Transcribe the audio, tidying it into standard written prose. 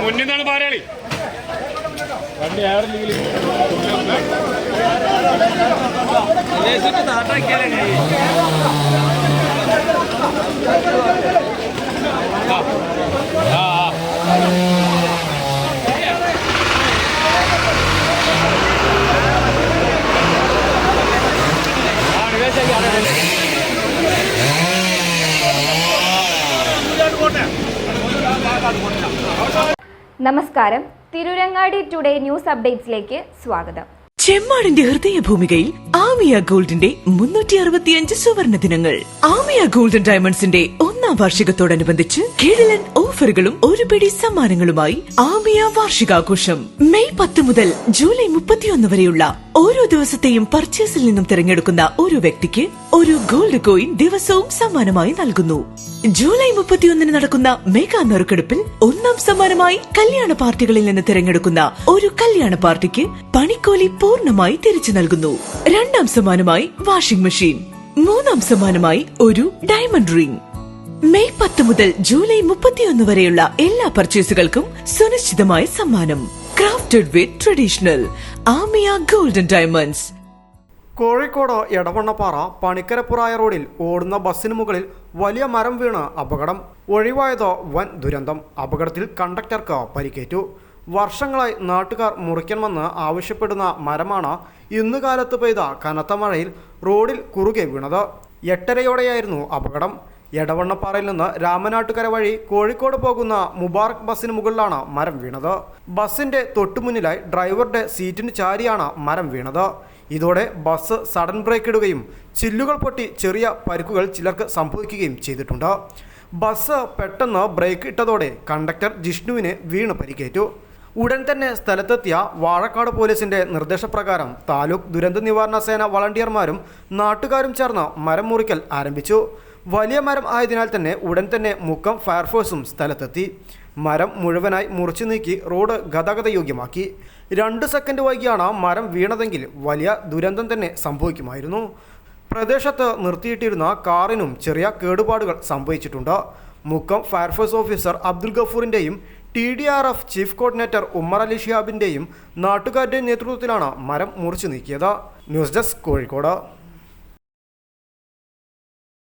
മുന്നിൽ നിന്നാണ് പാരാളി വണ്ടി ആറില്ലെങ്കിൽ നമസ്കാരം, തിരൂരങ്ങാടി ടുഡേ ന്യൂസ് അപ്ഡേറ്റ്സിലേക്ക് സ്വാഗതം. ചെമ്മാടിന്റെ ഹൃദയ ഭൂമികയിൽ ആമിയ ഗോൾഡിന്റെ 365 സുവർണ ദിനങ്ങൾ. ആമിയ ഗോൾഡൻ ഡയമണ്ട്സിന്റെ 1ാം വാർഷികത്തോടനുബന്ധിച്ച് കിടിലൻ ഓഫറുകളും ഒരു പിടി സമ്മാനങ്ങളുമായി ആമിയ വാർഷികാഘോഷം മെയ് 10 മുതൽ ജൂലൈ 31 വരെയുള്ള ഓരോ ദിവസത്തെയും പർച്ചേസിൽ നിന്നും തിരഞ്ഞെടുക്കുന്ന ഒരു വ്യക്തിക്ക് ഒരു ഗോൾഡ് കോയിൻ ദിവസവും സമ്മാനമായി നൽകുന്നു. ജൂലൈ 31 നടക്കുന്ന മെഗാ നറുക്കെടുപ്പിൽ 1ാം സമ്മാനമായി കല്യാണ പാർട്ടികളിൽ നിന്ന് തിരഞ്ഞെടുക്കുന്ന ഒരു കല്യാണ പാർട്ടിക്ക് പണിക്കോലി പൂർണ്ണമായി തിരിച്ചു നൽകുന്നു. 2ാം സമ്മാനമായി വാഷിംഗ് മെഷീൻ, 3ാം സമ്മാനമായി ഒരു ഡയമണ്ട് റിംഗ്. മെയ് 10 മുതൽ ജൂലൈ 31 വരെയുള്ള എല്ലാ പർച്ചേസുകൾക്കും സുനിശ്ചിതമായ സമ്മാനം. ക്രാഫ്റ്റഡ് വിത്ത് ട്രഡീഷണൽ ആമിയ ഗോൾഡൻ ഡയമണ്ട്സ്. കോഴിക്കോട് എടവണ്ണപ്പാറ പണിക്കരപ്പുറായ റോഡിൽ ഓടുന്ന ബസ്സിന് മുകളിൽ വലിയ മരം വീണ് അപകടം. ഒഴിവായത് വൻ ദുരന്തം. അപകടത്തിൽ കണ്ടക്ടർക്ക് പരിക്കേറ്റു. വർഷങ്ങളായി നാട്ടുകാർ മുറിക്കണമെന്ന് ആവശ്യപ്പെടുന്ന മരമാണ് ഇന്ന് കാലത്ത് പെയ്ത കനത്ത മഴയിൽ റോഡിൽ കുറുകെ വീണത്. 8:30യോടെയായിരുന്നു അപകടം. എടവണ്ണപ്പാറയിൽ നിന്ന് രാമനാട്ടുകര വഴി കോഴിക്കോട് പോകുന്ന മുബാറക് ബസ്സിന് മുകളിലാണ് മരം വീണത്. ബസ്സിന്റെ തൊട്ടുമുന്നിലായി ഡ്രൈവറുടെ സീറ്റിന് ചാരിയാണ് മരം വീണത്. ഇതോടെ ബസ് സഡൻ ബ്രേക്ക് ഇടുകയും ചില്ലുകൾ പൊട്ടി ചെറിയ പരിക്കുകൾ ചിലർക്ക് സംഭവിക്കുകയും ചെയ്തിട്ടുണ്ട്. ബസ് പെട്ടെന്ന് ബ്രേക്ക് ഇട്ടതോടെ കണ്ടക്ടർ ജിഷ്ണുവിന് വീണ് പരിക്കേറ്റു. ഉടൻ തന്നെ സ്ഥലത്തെത്തിയ വാഴക്കാട് പോലീസിന്റെ നിർദ്ദേശപ്രകാരം താലൂക്ക് ദുരന്ത നിവാരണ സേന വളണ്ടിയർമാരും നാട്ടുകാരും ചേർന്ന് മരം മുറിക്കൽ ആരംഭിച്ചു. വലിയ മരം ആയതിനാൽ തന്നെ ഉടൻ തന്നെ മുക്കം ഫയർഫോഴ്സും സ്ഥലത്തെത്തി. മരം മുഴുവനായി മുറിച്ചു നീക്കി റോഡ് ഗതാഗതയോഗ്യമാക്കി. 2 സെക്കൻഡ് വൈകിയാണ് മരം വീണതെങ്കിൽ വലിയ ദുരന്തം തന്നെ സംഭവിക്കുമായിരുന്നു. പ്രദേശത്ത് നിർത്തിയിട്ടിരുന്ന കാറിനും ചെറിയ കേടുപാടുകൾ സംഭവിച്ചിട്ടുണ്ട്. മുക്കം ഫയർഫോഴ്സ് ഓഫീസർ അബ്ദുൽ ഗഫൂറിൻ്റെയും TDRF chief coordinator Ummer Ali ഷിഹാബിൻ്റെയും നാട്ടുകാരുടെയും നേതൃത്വത്തിലാണ് മരം മുറിച്ചു നീക്കിയത്. News desk, Kozhikode.